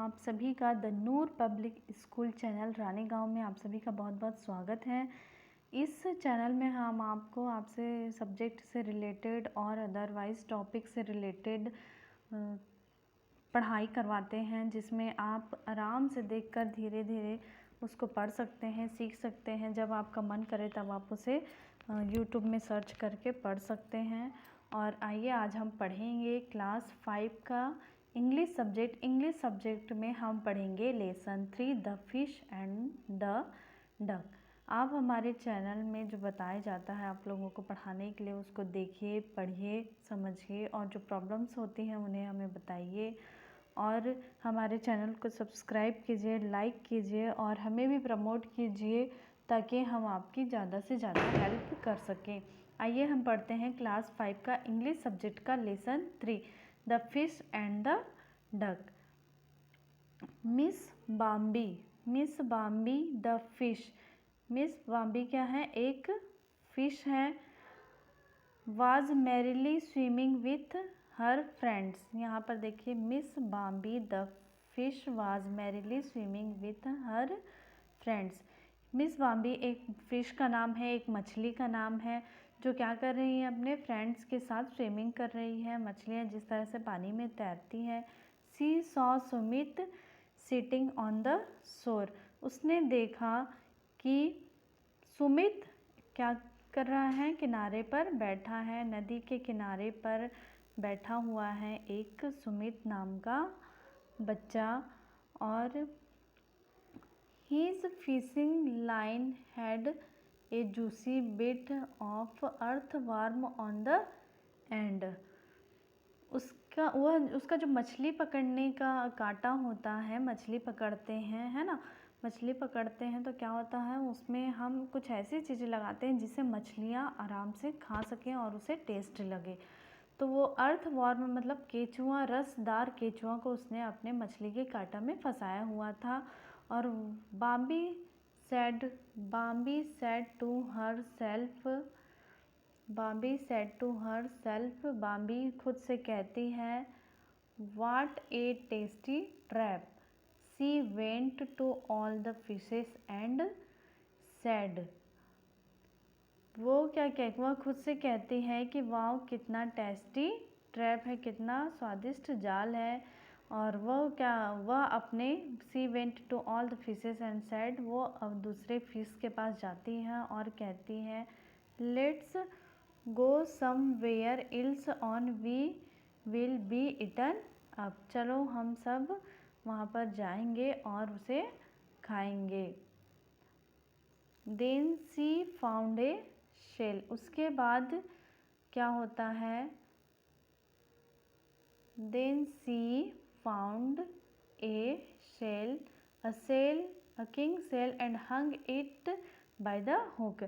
आप सभी का the Noor public school channel Rani गांव में आप सभी का बहुत बहुत स्वागत है। इस चैनल में हम आपको आपसे सब्जेक्ट से रिलेटेड और अदरवाइज़ टॉपिक से रिलेटेड पढ़ाई करवाते हैं, जिसमें आप आराम से देखकर धीरे धीरे उसको पढ़ सकते हैं, सीख सकते हैं। जब आपका मन करे तब आप उसे यूट्यूब में सर्च करके पढ़ सकते हैं। और आइए आज हम पढ़ेंगे क्लास 5 का इंग्लिश सब्जेक्ट में हम पढ़ेंगे lesson 3 the fish and the duck. आप हमारे चैनल में जो बताया जाता है आप लोगों को पढ़ाने के लिए, उसको देखिए, पढ़िए, समझिए और जो प्रॉब्लम्स होती हैं उन्हें हमें बताइए। और हमारे चैनल को सब्सक्राइब कीजिए, लाइक कीजिए और हमें भी प्रमोट कीजिए ताकि हम आपकी ज़्यादा से ज़्यादा हेल्प कर सकें। आइए हम पढ़ते हैं क्लास 5 का इंग्लिश सब्जेक्ट का lesson 3 the fish and the duck. Miss Bambi the fish. Miss Bambi क्या है? एक फिश है। Was merrily swimming with her friends. यहाँ पर देखिए, miss Bambi the fish was merrily swimming with her friends. Miss Bambi एक fish का नाम है, एक मछली का नाम है, जो क्या कर रही है? अपने फ्रेंड्स के साथ स्विमिंग कर रही है। मछलियाँ जिस तरह से पानी में तैरती हैं। She saw Sumit sitting on the shore. उसने देखा कि सुमित क्या कर रहा है? किनारे पर बैठा है, नदी के किनारे पर बैठा हुआ है एक सुमित नाम का बच्चा। और His fishing line had a juicy bit of earthworm on the end. उसका जो मछली पकड़ने का कांटा होता है, मछली पकड़ते हैं, है ना, मछली पकड़ते हैं तो क्या होता है, उसमें हम कुछ ऐसी चीज़ें लगाते हैं जिससे मछलियाँ आराम से खा सकें और उसे टेस्ट लगे। तो वो अर्थवॉर्म मतलब केचुआ, रसदार केचुआ को उसने अपने मछली के कांटा में फंसाया हुआ था। और Bambi said to herself, Bambi खुद से कहती है, what a tasty trap. She went to all the fishes and said. वह खुद से कहती है कि वाह कितना टेस्टी ट्रैप है, कितना स्वादिष्ट जाल है। और वह अपने she went to all the fishes and said, वो अब दूसरे फिश के पास जाती है और कहती है, let's go somewhere else on we will be eaten up. चलो हम सब वहाँ पर जाएंगे और उसे खाएंगे। Then she found a shell. उसके बाद क्या होता है? Then she found a shell, a king shell and hung it by the hook.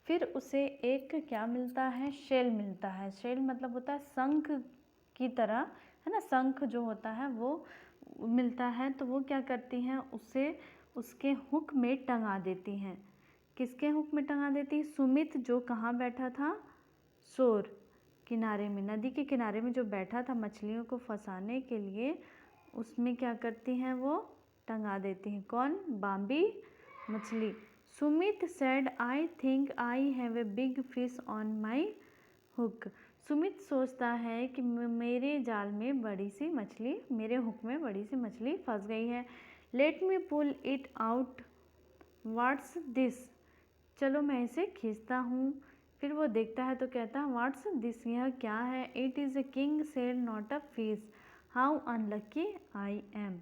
फिर उसे एक क्या मिलता है? शेल मिलता है। शेल मतलब होता है शंख की तरह, है ना, शंख जो होता है वो मिलता है। तो वो क्या करती हैं? उसे उसके हुक में टंगा देती हैं। किसके हुक में टंगा देती है? सुमित जो कहाँ बैठा था? शोर, किनारे में, नदी के किनारे में जो बैठा था मछलियों को फंसाने के लिए, उसमें क्या करती हैं? वो टंगा देती हैं। कौन? बाम्बी मछली। Sumit said, I think I have a big fish on my hook. Sumit सोचता है कि मेरे जाल में बड़ी सी मछली, मेरे हुक में बड़ी सी मछली फंस गई है। Let me pull it out, what's this. चलो मैं इसे खींचता हूँ। फिर वो देखता है तो कहता है, व्हाट्स दिस, यह क्या है? It is a king shell not a fish, how unlucky I am.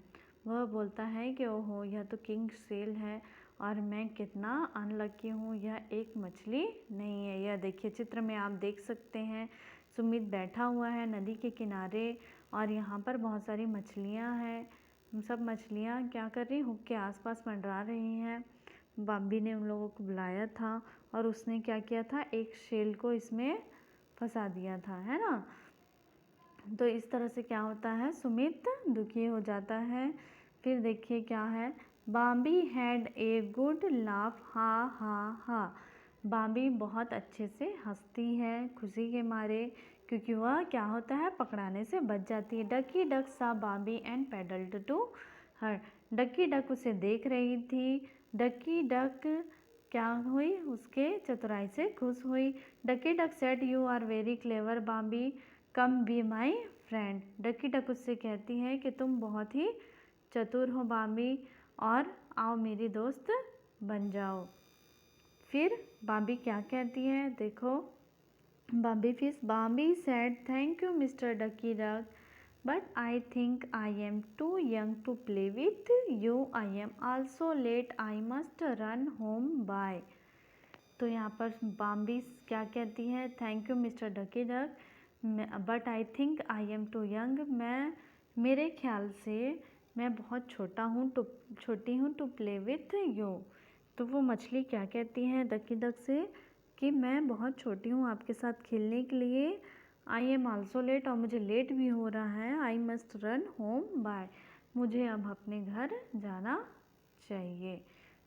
वह बोलता है कि ओहो, यह तो किंग सेल है और मैं कितना अनलकी हूँ, यह एक मछली नहीं है। यह देखिए, चित्र में आप देख सकते हैं, सुमित बैठा हुआ है नदी के किनारे और यहाँ पर बहुत सारी मछलियाँ हैं। सब मछलियाँ क्या कर रही? हुक के आसपास मंडरा रही हैं। बाम्बी ने उन लोगों को बुलाया था और उसने क्या किया था? एक शेल को इसमें फंसा दिया था, है ना। तो इस तरह से क्या होता है? सुमित दुखी हो जाता है। फिर देखिए क्या है, Bambi had a good laugh, हा हा हा। बाम्बी बहुत अच्छे से हंसती है खुशी के मारे, क्योंकि वह क्या होता है? पकड़ाने से बच जाती है। Ducky Duck saw Bambi and paddled to her. Ducky Duck उसे देख रही थी। डकी डक क्या हुई, उसके चतुराई से खुश हुई। Ducky Duck said you are very clever Bambi, come be my friend. Ducky Duck उससे कहती है कि तुम बहुत ही चतुर हो बाम्बी, और आओ मेरी दोस्त बन जाओ। फिर बाम्बी क्या कहती है, देखो। Bambi fish, Bambi said thank you mister Ducky Duck, but I think I am too young to play with you, I am also late, I must run home bye. तो यहाँ पर बाम्बी क्या कहती है, thank you mister Ducky Duck, but I think I am too young, मैं मेरे ख्याल से मैं बहुत छोटी हूँ टू प्ले विथ यू। तो वो मछली क्या कहती है डकी डक से कि मैं बहुत छोटी हूँ आपके साथ खेलने के लिए। आई एम आल्सो लेट, और मुझे लेट भी हो रहा है। I must run home bye, मुझे अब अपने घर जाना चाहिए।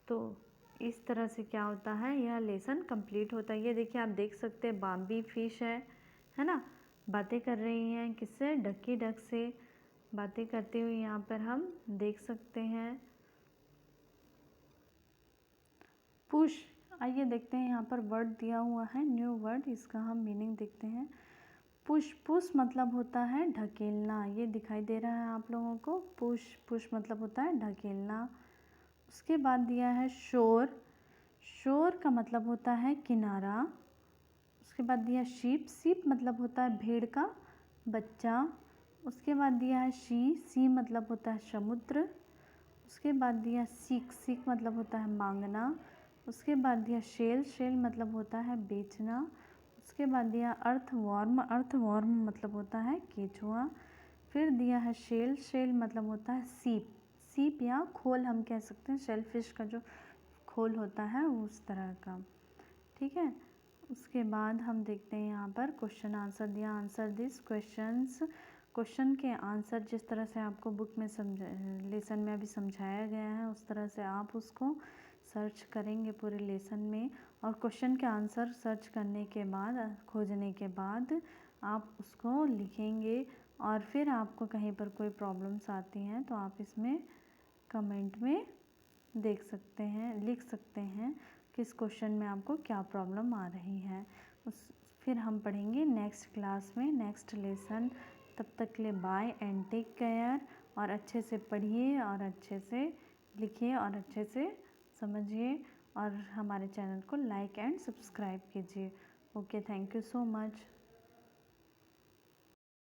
तो इस तरह से क्या होता है, यह लेसन कंप्लीट होता है। ये देखिए आप देख सकते हैं बाम्बी फिश है ना, बातें कर रही हैं किससे, डकी डक से बातें करते हुए यहाँ पर हम देख सकते हैं। पुश, आइए देखते हैं यहाँ पर वर्ड दिया हुआ है न्यू वर्ड, इसका हम मीनिंग देखते हैं। पुश, पुश मतलब होता है ढकेलना, ये दिखाई दे रहा है आप लोगों को। पुश, पुश मतलब होता है ढकेलना। उसके बाद दिया है शोर, शोर का मतलब होता है किनारा। उसके बाद दिया शीप, शीप मतलब होता है भेड़ का बच्चा। उसके बाद दिया है सी मतलब होता है समुद्र। उसके बाद दिया सीक, सीक मतलब होता है मांगना। उसके बाद दिया शेल, शेल मतलब होता है बेचना। उसके बाद दिया अर्थवॉर्म, अर्थवॉर्म मतलब होता है केचुआ। फिर दिया है शेल, शेल मतलब होता है सीप, सीप या खोल हम कह सकते हैं, शेलफिश का जो खोल होता है उस तरह का, ठीक है। उसके बाद हम देखते हैं यहाँ पर क्वेश्चन आंसर दिया, आंसर दिस क्वेश्चंस। क्वेश्चन के आंसर जिस तरह से आपको बुक में लेसन में अभी समझाया गया है उस तरह से आप उसको सर्च करेंगे पूरे लेसन में, और क्वेश्चन के आंसर सर्च करने के बाद, खोजने के बाद आप उसको लिखेंगे। और फिर आपको कहीं पर कोई प्रॉब्लम्स आती हैं तो आप इसमें कमेंट में देख सकते हैं, लिख सकते हैं किस क्वेश्चन में आपको क्या प्रॉब्लम आ रही है। फिर हम पढ़ेंगे नेक्स्ट क्लास में नेक्स्ट लेसन। तब तक के लिए बाय एंड टेक केयर, और अच्छे से पढ़िए और अच्छे से लिखिए और अच्छे से समझिए, और हमारे चैनल को लाइक एंड सब्सक्राइब कीजिए। Okay, thank you so much.